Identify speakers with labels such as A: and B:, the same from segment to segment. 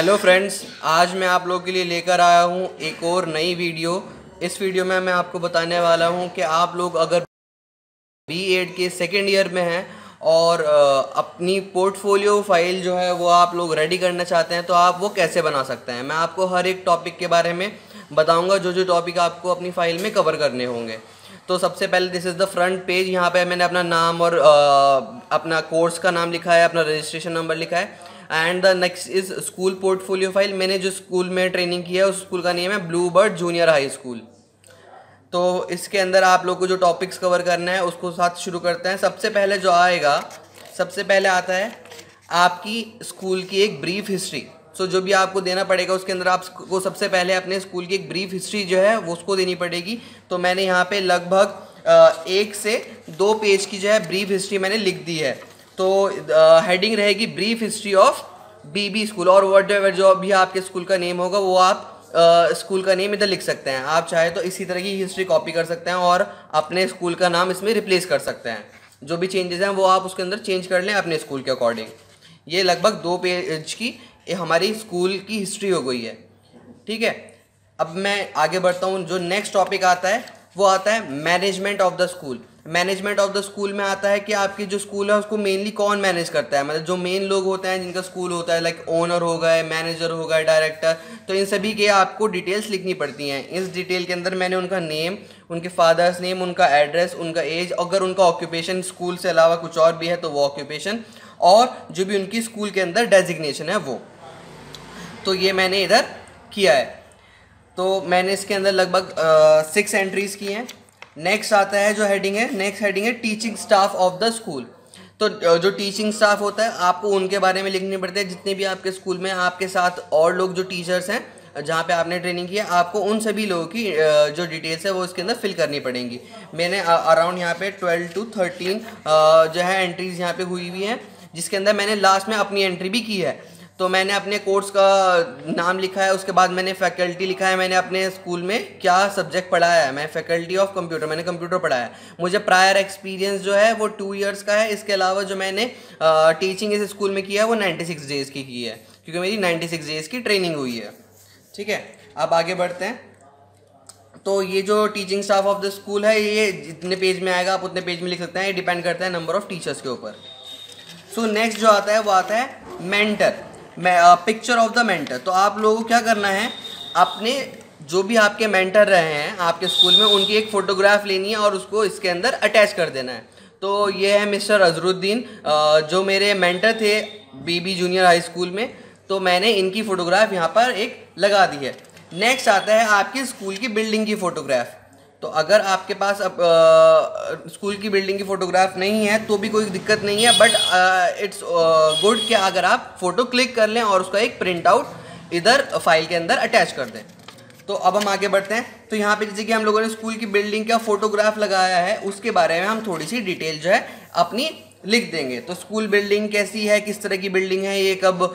A: Hello friends, आज मैं आप लोगों के लिए लेकर आया हूँ एक और नई वीडियो। इस वीडियो में मैं आपको बताने वाला हूँ कि आप लोग अगर B.Ed के सेकेंड ईयर में हैं और अपनी पोर्टफोलियो फाइल जो है वो आप लोग रेडी करना चाहते हैं तो आप वो कैसे बना सकते हैं। मैं आपको हर एक टॉपिक के बारे में बताऊंगा, जो जो टॉपिक आपको अपनी फाइल में कवर करने होंगे। तो सबसे पहले this is the front page. यहाँ पे मैंने अपना नाम और अपना कोर्स का नाम लिखा है, अपना रजिस्ट्रेशन नंबर लिखा है। And the next is school portfolio file. मैंने जो स्कूल में ट्रेनिंग की है उस स्कूल का नेम है blue bird junior high school. तो इसके अंदर आप लोग को जो टॉपिक्स कवर करना है उसको साथ शुरू करते हैं। सबसे पहले जो आएगा, सबसे पहले आता है आपकी स्कूल की एक ब्रीफ हिस्ट्री। सो जो भी आपको देना पड़ेगा उसके अंदर आपको सबसे पहले अपने स्कूल की एक ब्रीफ हिस्ट्री जो है वो उसको देनी पड़ेगी। तो मैंने यहाँ पे लगभग 1 से 2 पेज की जो है ब्रीफ हिस्ट्री मैंने लिख दी है। तो हेडिंग रहेगी brief history of BB school, और वट एवर जो भी आपके स्कूल का नेम होगा वो आप स्कूल का नेम इधर लिख सकते हैं। आप चाहे तो इसी तरह की हिस्ट्री कॉपी कर सकते हैं और अपने स्कूल का नाम इसमें रिप्लेस कर सकते हैं। जो भी चेंजेस हैं वो आप उसके अंदर चेंज कर लें अपने स्कूल के अकॉर्डिंग। ये लगभग 2 पेज की हमारी स्कूल की हिस्ट्री हो गई है। ठीक है, अब मैं आगे बढ़ता हूँ। जो नेक्स्ट टॉपिक आता है वो आता है management of the school. Management of the school में आता है कि आपकी जो स्कूल है उसको मेनली कौन मैनेज करता है। मतलब जो मेन लोग होते हैं जिनका स्कूल होता है, लाइक ओनर हो गए, मैनेजर हो गए, डायरेक्टर, तो इन सभी के आपको डिटेल्स लिखनी पड़ती हैं। इस डिटेल के अंदर मैंने उनका नेम, उनके फादर्स नेम, उनका एड्रेस, उनका एज, अगर उनका ऑक्यूपेशन स्कूल से अलावा कुछ और भी है तो वो ऑक्यूपेशन, और जो भी उनकी स्कूल के अंदर डेजिग्नेशन है वो। तो ये मैंने इधर किया है। तो मैंने इसके अंदर लगभग 6 एंट्रीज की हैं। नेक्स्ट आता है जो हेडिंग है, नेक्स्ट हेडिंग है teaching staff of the school. तो जो टीचिंग स्टाफ होता है आपको उनके बारे में लिखने पड़ते हैं। जितने भी आपके स्कूल में आपके साथ और लोग जो टीचर्स हैं जहाँ पे आपने ट्रेनिंग की है, आपको उन सभी लोगों की जो डिटेल्स है वो इसके अंदर फिल करनी पड़ेंगी। मैंने अराउंड यहाँ पे 12 to 13 जो है एंट्रीज यहाँ पे हुई हुई हैं, जिसके अंदर मैंने लास्ट में अपनी एंट्री भी की है। तो मैंने अपने कोर्स का नाम लिखा है, उसके बाद मैंने फैकल्टी लिखा है, मैंने अपने स्कूल में क्या सब्जेक्ट पढ़ाया है। मैं फैकल्टी ऑफ कंप्यूटर, मैंने कंप्यूटर पढ़ाया है। मुझे प्रायर एक्सपीरियंस जो है वो 2 इयर्स का है। इसके अलावा जो मैंने टीचिंग इस स्कूल में किया है वो 96 डेज़ की है, क्योंकि मेरी 96 डेज़ की ट्रेनिंग हुई है। ठीक है, अब आगे बढ़ते हैं। तो ये जो teaching staff of the school है, ये जितने पेज में आएगा आप उतने पेज में लिख सकते हैं। ये डिपेंड करता है नंबर ऑफ टीचर्स के ऊपर। सो नेक्स्ट जो आता है वो आता है mentor, picture of the mentor. तो आप लोगों को क्या करना है, अपने जो भी आपके मेंटर रहे हैं आपके स्कूल में उनकी एक फ़ोटोग्राफ लेनी है और उसको इसके अंदर अटैच कर देना है। तो ये है मिस्टर अजरुद्दीन, जो मेरे मेंटर थे BB जूनियर हाई स्कूल में। तो मैंने इनकी फ़ोटोग्राफ यहाँ पर एक लगा दी है। नेक्स्ट आता है आपकी स्कूल की बिल्डिंग की फ़ोटोग्राफ। तो अगर आपके पास अब स्कूल की बिल्डिंग की फ़ोटोग्राफ नहीं है तो भी कोई दिक्कत नहीं है, बट इट्स गुड कि अगर आप फ़ोटो क्लिक कर लें और उसका एक प्रिंट आउट इधर फाइल के अंदर अटैच कर दें। तो अब हम आगे बढ़ते हैं। तो यहाँ पे जैसे कि हम लोगों ने स्कूल की बिल्डिंग का फ़ोटोग्राफ लगाया है, उसके बारे में हम थोड़ी सी डिटेल जो है अपनी लिख देंगे। तो स्कूल बिल्डिंग कैसी है, किस तरह की बिल्डिंग है, ये कब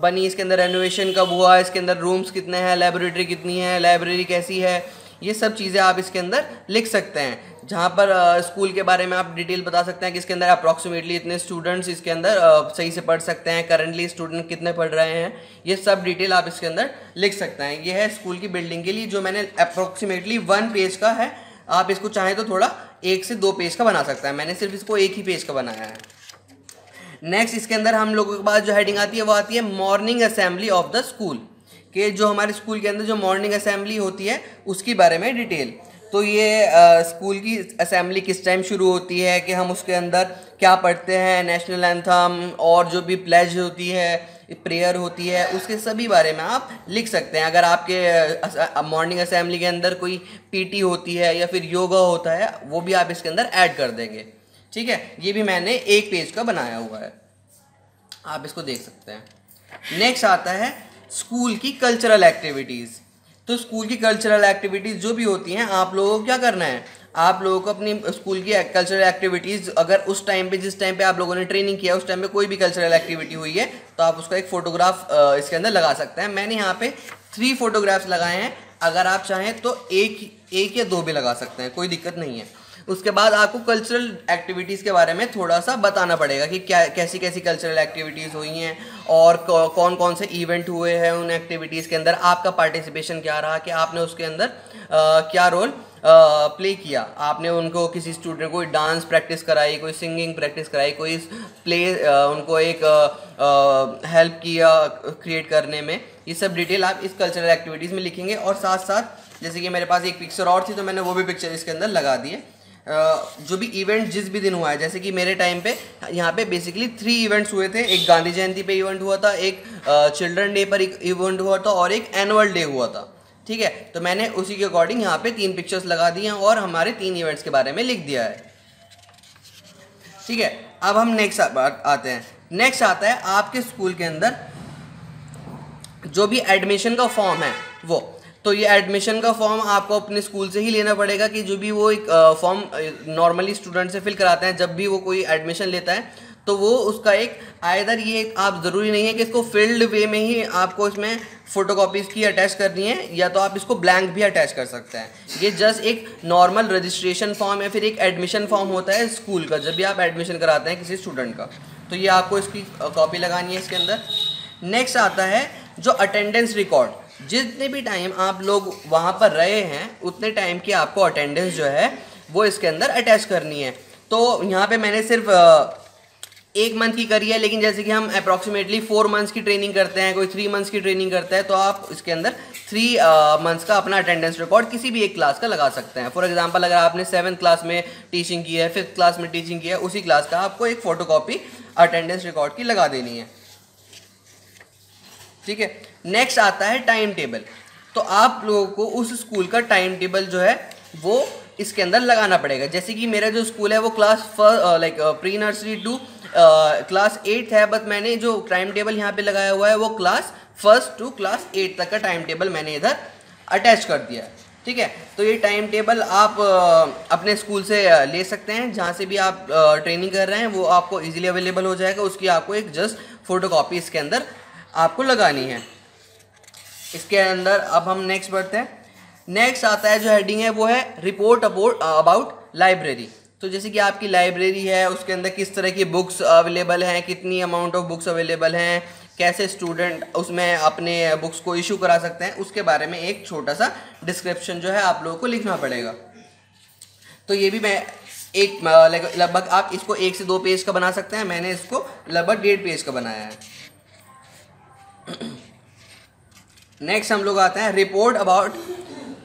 A: बनी, इसके अंदर रेनोवेशन कब हुआ, इसके अंदर रूम्स कितने हैं, लाइब्रेरी कितनी है, लाइब्रेरी कैसी है, ये सब चीज़ें आप इसके अंदर लिख सकते हैं। जहाँ पर स्कूल के बारे में आप डिटेल बता सकते हैं कि इसके अंदर अप्रॉक्सीमेटली इतने स्टूडेंट्स इसके अंदर सही से पढ़ सकते हैं, करंटली स्टूडेंट कितने पढ़ रहे हैं, ये सब डिटेल आप इसके अंदर लिख सकते हैं। ये है स्कूल की बिल्डिंग के लिए जो मैंने अप्रॉक्सीमेटली 1 पेज का है। आप इसको चाहें तो थोड़ा 1 से 2 पेज का बना सकते हैं। मैंने सिर्फ इसको 1 ही पेज का बनाया है। नेक्स्ट इसके अंदर हम लोगों के पास जो हेडिंग आती है वो आती है morning assembly of the school, कि जो हमारे स्कूल के अंदर जो मॉर्निंग असेंबली होती है उसकी बारे में डिटेल। तो ये स्कूल की असेंबली किस टाइम शुरू होती है, कि हम उसके अंदर क्या पढ़ते हैं, नेशनल एंथम और जो भी प्लेज होती है, प्रेयर होती है, उसके सभी बारे में आप लिख सकते हैं। अगर आपके मॉर्निंग असेंबली के अंदर कोई PT होती है या फिर योगा होता है वो भी आप इसके अंदर ऐड कर देंगे। ठीक है, ये भी मैंने 1 पेज का बनाया हुआ है, आप इसको देख सकते हैं। नेक्स्ट आता है स्कूल की कल्चरल एक्टिविटीज़। तो स्कूल की कल्चरल एक्टिविटीज़ जो भी होती हैं आप लोगों को क्या करना है, आप लोगों को अपनी स्कूल की कल्चरल एक्टिविटीज़, अगर उस टाइम पे जिस टाइम पे आप लोगों ने ट्रेनिंग किया उस टाइम पे कोई भी कल्चरल एक्टिविटी हुई है तो आप उसका एक फ़ोटोग्राफ इसके अंदर लगा सकते हैं। मैंने यहाँ पे 3 फोटोग्राफ्स लगाए हैं। अगर आप चाहें तो एक या 2 भी लगा सकते हैं, कोई दिक्कत नहीं है। उसके बाद आपको कल्चरल एक्टिविटीज़ के बारे में थोड़ा सा बताना पड़ेगा कि क्या कैसी कैसी कल्चरल एक्टिविटीज़ हुई हैं और कौन कौन से इवेंट हुए हैं उन एक्टिविटीज़ के अंदर, आपका पार्टिसिपेशन क्या रहा, कि आपने उसके अंदर क्या रोल प्ले किया। आपने उनको किसी स्टूडेंट को डांस प्रैक्टिस कराई, कोई सिंगिंग प्रैक्टिस कराई, कोई प्ले उनको एक हेल्प किया क्रिएट करने में। ये सब डिटेल आप इस कल्चरल एक्टिविटीज़ में लिखेंगे। और साथ साथ जैसे कि मेरे पास एक पिक्चर और थी तो मैंने वो भी पिक्चर इसके अंदर लगा दी है। जो भी इवेंट जिस भी दिन हुआ है, जैसे कि मेरे टाइम पे यहाँ पे बेसिकली 3 इवेंट्स हुए थे। एक गांधी जयंती पे इवेंट हुआ था, एक चिल्ड्रन डे पर एक इवेंट हुआ था और एक एनुअल डे हुआ था। ठीक है, तो मैंने उसी के अकॉर्डिंग यहाँ पे 3 पिक्चर्स लगा दी हैं और हमारे 3 इवेंट्स के बारे में लिख दिया है। ठीक है, अब हम नेक्स्ट आते हैं। नेक्स्ट आता है आपके स्कूल के अंदर जो भी एडमिशन का फॉर्म है वो। तो ये एडमिशन का फॉर्म आपको अपने स्कूल से ही लेना पड़ेगा, कि जो भी वो एक फॉर्म नॉर्मली स्टूडेंट से फिल कराते हैं जब भी वो कोई एडमिशन लेता है, तो वो उसका एक आइदर ये आप ज़रूरी नहीं है कि इसको फिल्ड वे में ही आपको इसमें फ़ोटोकॉपीज़ की अटैच करनी है, या तो आप इसको ब्लैंक भी अटैच कर सकते हैं। ये जस्ट एक नॉर्मल रजिस्ट्रेशन फॉर्म या फिर एक एडमिशन फॉर्म होता है स्कूल का, जब भी आप एडमिशन कराते हैं किसी स्टूडेंट का, तो ये आपको इसकी कॉपी लगानी है इसके अंदर। नेक्स्ट आता है जो अटेंडेंस रिकॉर्ड, जितने भी टाइम आप लोग वहाँ पर रहे हैं उतने टाइम की आपको अटेंडेंस जो है वो इसके अंदर अटैच करनी है। तो यहाँ पे मैंने सिर्फ 1 मंथ की करी है, लेकिन जैसे कि हम अप्रॉक्सीमेटली 4 मंथ्स की ट्रेनिंग करते हैं, कोई 3 मंथ्स की ट्रेनिंग करता है, तो आप इसके अंदर 3 मंथ्स का अपना अटेंडेंस रिकॉर्ड किसी भी एक क्लास का लगा सकते हैं। फॉर एग्जांपल अगर आपने 7th क्लास में टीचिंग की है, 5th क्लास में टीचिंग की है, उसी क्लास का आपको एक फ़ोटोकॉपी अटेंडेंस रिकॉर्ड की लगा देनी है। ठीक है, नेक्स्ट आता है टाइम टेबल। तो आप लोगों को उस स्कूल का टाइम टेबल जो है वो इसके अंदर लगाना पड़ेगा। जैसे कि मेरा जो स्कूल है वो class pre nursery to class 8 है, बट मैंने जो टाइम टेबल यहाँ पे लगाया हुआ है वो क्लास 1 टू क्लास 8 तक का टाइम टेबल मैंने इधर अटैच कर दिया है। ठीक है, तो ये टाइम टेबल आप अपने स्कूल से ले सकते हैं, जहाँ से भी आप ट्रेनिंग कर रहे हैं वो आपको ईजिली अवेलेबल हो जाएगा। उसकी आपको एक जस्ट फोटोकॉपी इसके अंदर आपको लगानी है। इसके अंदर अब हम नेक्स्ट बढ़ते हैं। नेक्स्ट आता है जो हेडिंग है वो है रिपोर्ट अबाउट लाइब्रेरी। तो जैसे कि आपकी लाइब्रेरी है उसके अंदर किस तरह की बुक्स अवेलेबल हैं, कितनी अमाउंट ऑफ बुक्स अवेलेबल हैं, कैसे स्टूडेंट उसमें अपने बुक्स को इशू करा सकते हैं, उसके बारे में एक छोटा सा डिस्क्रिप्शन जो है आप लोगों को लिखना पड़ेगा। तो ये भी मैं एक लगभग आप इसको 1 से 2 पेज का बना सकते हैं, मैंने इसको लगभग 1.5 पेज का बनाया है। नेक्स्ट हम लोग आते हैं report about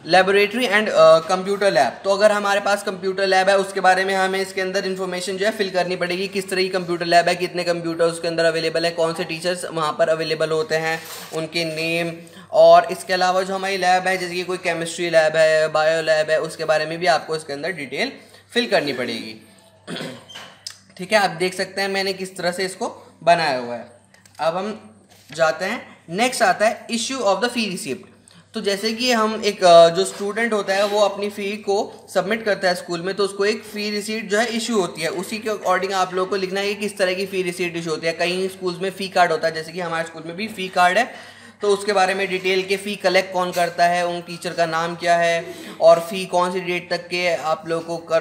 A: laboratory and computer lab. तो अगर हमारे पास कंप्यूटर लैब है उसके बारे में हमें इसके अंदर इन्फॉर्मेशन जो है फिल करनी पड़ेगी, किस तरह की कंप्यूटर लैब है, कितने कंप्यूटर उसके अंदर अवेलेबल है, कौन से टीचर्स वहाँ पर अवेलेबल होते हैं, उनके नेम। और इसके अलावा जो हमारी लैब है जैसे कि कोई केमिस्ट्री लैब है, बायो लैब है, उसके बारे में भी आपको इसके अंदर डिटेल फिल करनी पड़ेगी। ठीक है, आप देख सकते हैं मैंने किस तरह से इसको बनाया हुआ है। अब हम जाते हैं, नेक्स्ट आता है issue of the fee receipt. तो जैसे कि हम एक जो स्टूडेंट होता है वो अपनी फ़ी को सबमिट करता है स्कूल में, तो उसको एक फ़ी रिसीट जो है इशू होती है। उसी के अकॉर्डिंग आप लोगों को लिखना है कि किस तरह की फ़ी रिसीट इशू होती है। कई स्कूल्स में फ़ी कार्ड होता है, जैसे कि हमारे स्कूल में भी फ़ी कार्ड है, तो उसके बारे में डिटेल के फ़ी कलेक्ट कौन करता है, उन टीचर का नाम क्या है, और फ़ी कौन सी डेट तक के आप लोगों को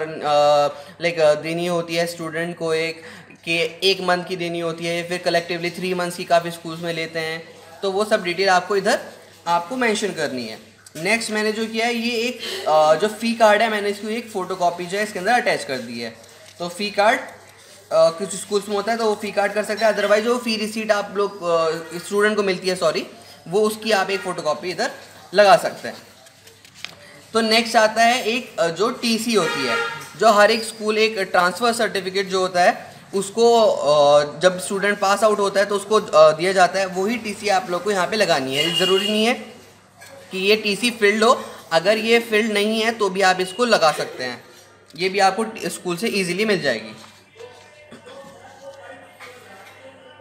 A: देनी होती है स्टूडेंट को, एक मंथ की देनी होती है, फिर कलेक्टिवली 3 मंथ्स की काफ़ी स्कूल्स में लेते हैं। तो वो सब डिटेल आपको इधर आपको मेंशन करनी है। नेक्स्ट मैंने जो किया है ये एक जो फ़ी कार्ड है मैंने इसको एक फ़ोटोकॉपी जो है इसके अंदर अटैच कर दी है। तो फ़ी कार्ड कुछ स्कूल्स में होता है तो वो फ़ी कार्ड कर सकते हैं, अदरवाइज जो फ़ी रिसीट आप लोग स्टूडेंट को मिलती है वो उसकी आप एक फ़ोटोकॉपी इधर लगा सकते हैं। तो नेक्स्ट आता है एक जो टीसी होती है, जो हर एक स्कूल एक ट्रांसफ़र सर्टिफिकेट जो होता है उसको जब स्टूडेंट पास आउट होता है तो उसको दिया जाता है, वही टीसी आप लोग को यहाँ पे लगानी है। ज़रूरी नहीं है कि ये टीसी फील्ड हो, अगर ये फील्ड नहीं है तो भी आप इसको लगा सकते हैं, ये भी आपको स्कूल से इजीली मिल जाएगी।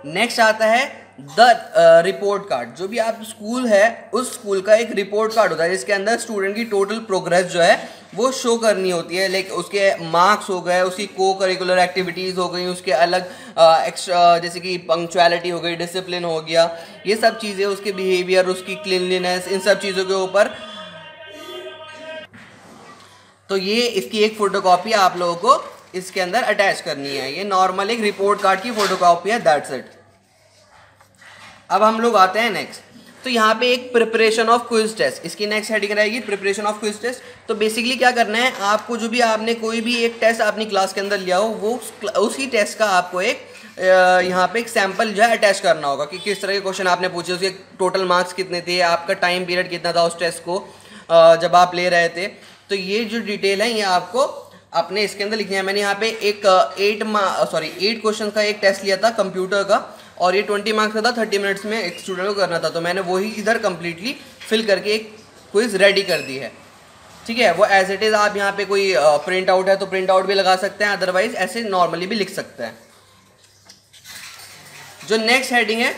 A: नेक्स्ट आता है द रिपोर्ट कार्ड। जो भी आप स्कूल है उस स्कूल का एक रिपोर्ट कार्ड होता है जिसके अंदर स्टूडेंट की टोटल प्रोग्रेस जो है वो शो करनी होती है। लाइक उसके मार्क्स हो गए, उसकी को करिकुलर एक्टिविटीज़ हो गई, उसके अलग एक्स्ट्रा जैसे कि पंक्चुअलिटी हो गई, डिसिप्लिन हो गया, ये सब चीज़ें, उसके बिहेवियर, उसकी क्लीनलीनेस, इन सब चीज़ों के ऊपर। तो ये इसकी एक फ़ोटोकॉपी आप लोगों को इसके अंदर अटैच करनी है। ये नॉर्मल एक रिपोर्ट कार्ड की फ़ोटोकॉपी है, दैट्स इट। अब हम लोग आते हैं नेक्स्ट। तो यहाँ पे एक प्रिपरेशन ऑफ क्विज टेस्ट, इसकी नेक्स्ट हेडिंग रहेगी प्रिपरेशन ऑफ क्विज टेस्ट। तो बेसिकली क्या करना है आपको, जो भी आपने कोई भी एक टेस्ट अपनी क्लास के अंदर लिया हो, वो उसी टेस्ट का आपको एक यहाँ पे एक सैम्पल जो है अटैच करना होगा कि किस तरह के क्वेश्चन आपने पूछे, उसके टोटल मार्क्स कितने थे, आपका टाइम पीरियड कितना था उस टेस्ट को जब आप ले रहे थे। तो ये जो डिटेल है ये आपको अपने इसके अंदर लिखनी है। मैंने यहाँ पे एक 8 क्वेश्चन का एक टेस्ट लिया था कंप्यूटर का, और ये 20 मार्क्स का था, 30 मिनट्स में एक स्टूडेंट को करना था। तो मैंने वही इधर कम्प्लीटली फिल करके एक क्विज रेडी कर दी है, ठीक है। वो एज इट इज़ आप यहाँ पे कोई प्रिंट आउट है तो प्रिंट आउट भी लगा सकते हैं, अदरवाइज ऐसे नॉर्मली भी लिख सकते हैं। जो नेक्स्ट हेडिंग है,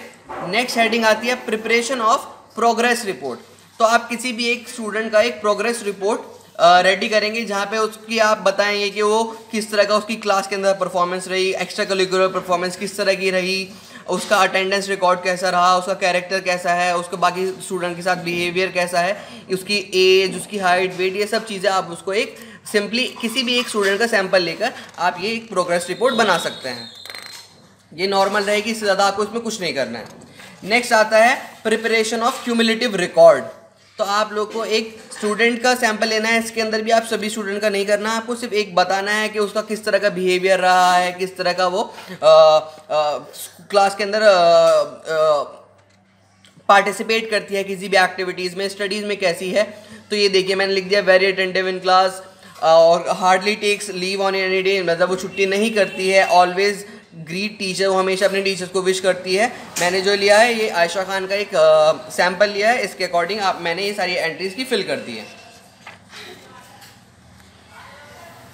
A: नेक्स्ट हेडिंग आती है प्रिपरेशन ऑफ प्रोग्रेस रिपोर्ट। तो आप किसी भी एक स्टूडेंट का एक प्रोग्रेस रिपोर्ट रेडी करेंगे, जहाँ पे उसकी आप बताएंगे कि वो किस तरह का उसकी क्लास के अंदर परफॉर्मेंस रही, एक्स्ट्रा करिकुलर परफॉर्मेंस किस तरह की रही, उसका अटेंडेंस रिकॉर्ड कैसा रहा, उसका कैरेक्टर कैसा है, उसका बाकी स्टूडेंट के साथ बिहेवियर कैसा है, उसकी एज, उसकी हाइट, वेट, ये सब चीज़ें आप उसको एक सिंपली किसी भी एक स्टूडेंट का सैंपल लेकर आप ये एक प्रोग्रेस रिपोर्ट बना सकते हैं। ये नॉर्मल रहेगी, इससे ज़्यादा आपको इसमें कुछ नहीं करना है। नेक्स्ट आता है प्रिपरेशन ऑफ क्यूमुलेटिव रिकॉर्ड। तो आप लोग को एक स्टूडेंट का सैंपल लेना है, इसके अंदर भी आप सभी स्टूडेंट का नहीं करना, आपको सिर्फ एक बताना है कि उसका किस तरह का बिहेवियर रहा है, किस तरह का वो क्लास के अंदर पार्टिसिपेट करती है किसी भी एक्टिविटीज़ में, स्टडीज़ में कैसी है। तो ये देखिए मैंने लिख दिया वेरी अटेंटिव इन क्लास और hardly takes leave on any day, मतलब वो छुट्टी नहीं करती है, ऑलवेज ग्रीट टीचर, वो हमेशा अपने टीचर्स को विश करती है। मैंने जो लिया है ये आयशा खान का एक सैंपल लिया है, इसके अकॉर्डिंग मैंने ये सारी एंट्रीज की फिल कर दी है।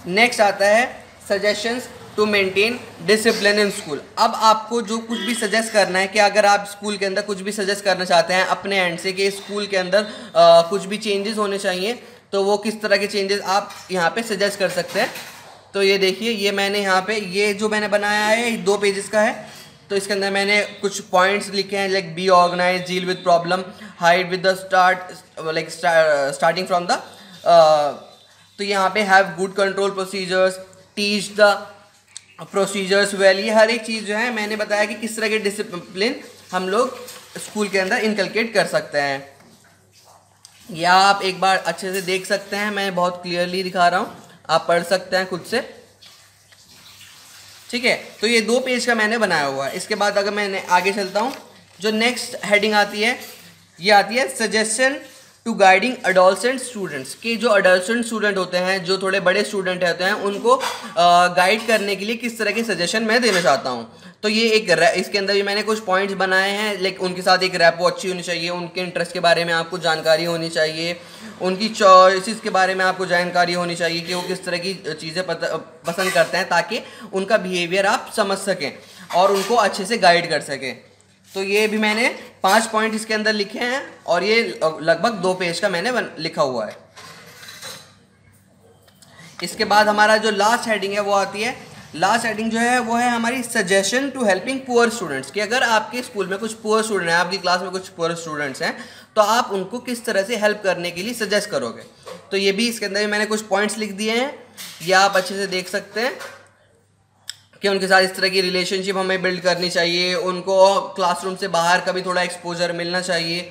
A: नेक्स्ट आता है suggestions to maintain discipline in school. अब आपको जो कुछ भी सजेस्ट करना है कि अगर आप स्कूल के अंदर कुछ भी सजेस्ट करना चाहते हैं अपने एंड से कि स्कूल के अंदर कुछ भी चेंजेस होने चाहिए, तो वो किस तरह के चेंजेस आप यहाँ पे सजेस्ट कर सकते हैं। तो ये देखिए, ये मैंने यहाँ पे ये जो मैंने बनाया है 2 पेजेस का है। तो इसके अंदर मैंने कुछ पॉइंट्स लिखे हैं like be organise, deal with problem, hide with the starting from the तो यहाँ पे have good control procedures, teach the procedures well. ये हर एक चीज़ जो है मैंने बताया कि किस तरह के डिसिप्लिन हम लोग स्कूल के अंदर इनकलकेट कर सकते हैं। या आप एक बार अच्छे से देख सकते हैं, मैं बहुत क्लियरली दिखा रहा हूँ, आप पढ़ सकते हैं खुद से, ठीक है। तो ये 2 पेज का मैंने बनाया हुआ है। इसके बाद अगर मैं आगे चलता हूँ, जो नेक्स्ट हेडिंग आती है ये आती है suggestion to guiding adolescent students. कि जो अडोलसेंट स्टूडेंट होते हैं, जो थोड़े बड़े स्टूडेंट होते हैं, उनको गाइड करने के लिए किस तरह के सजेशन मैं देना चाहता हूँ। तो ये एक इसके अंदर भी मैंने कुछ पॉइंट्स बनाए हैं, लाइक उनके साथ एक रैपो अच्छी होनी चाहिए, उनके इंटरेस्ट के बारे में आपको जानकारी होनी चाहिए, उनकी चॉइसेस के बारे में आपको जानकारी होनी चाहिए कि वो किस तरह की चीज़ें पसंद करते हैं, ताकि उनका बिहेवियर आप समझ सकें और उनको अच्छे से गाइड कर सकें। तो ये भी मैंने 5 पॉइंट इसके अंदर लिखे हैं और ये लगभग 2 पेज का मैंने लिखा हुआ है। इसके बाद हमारा जो लास्ट हेडिंग है वो आती है, लास्ट हेडिंग जो है वो है हमारी suggestion to helping poor students. कि अगर आपके स्कूल में कुछ पुअर स्टूडेंट हैं, आपकी क्लास में कुछ पुअर स्टूडेंट्स हैं, तो आप उनको किस तरह से हेल्प करने के लिए सजेस्ट करोगे। तो ये भी इसके अंदर भी मैंने कुछ पॉइंट्स लिख दिए हैं, ये आप अच्छे से देख सकते हैं कि उनके साथ इस तरह की रिलेशनशिप हमें बिल्ड करनी चाहिए, उनको क्लासरूम से बाहर का भी थोड़ा एक्सपोजर मिलना चाहिए।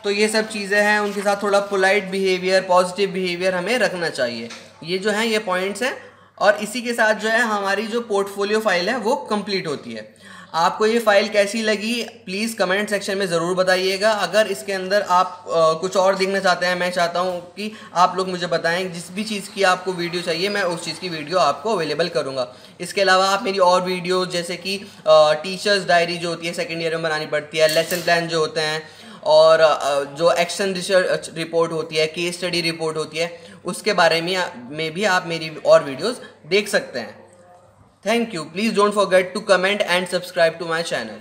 A: तो ये सब चीज़ें हैं, उनके साथ थोड़ा पोलाइट बिहेवियर, पॉजिटिव बिहेवियर हमें रखना चाहिए। ये जो हैं ये पॉइंट्स हैं, और इसी के साथ जो है हमारी जो पोर्टफोलियो फाइल है वो कंप्लीट होती है। आपको ये फाइल कैसी लगी प्लीज़ कमेंट सेक्शन में ज़रूर बताइएगा। अगर इसके अंदर आप कुछ और देखना चाहते हैं, मैं चाहता हूँ कि आप लोग मुझे बताएं, जिस भी चीज़ की आपको वीडियो चाहिए मैं उस चीज़ की वीडियो आपको अवेलेबल करूँगा। इसके अलावा आप मेरी और वीडियो जैसे कि टीचर्स डायरी जो होती है सेकेंड ईयर में बनानी पड़ती है, लेसन प्लान जो होते हैं, और जो एक्शन रिसर्च रिपोर्ट होती है, केस स्टडी रिपोर्ट होती है, उसके बारे में भी आप मेरी और वीडियोस देख सकते हैं। Thank you. Please don't forget to comment and subscribe to my channel.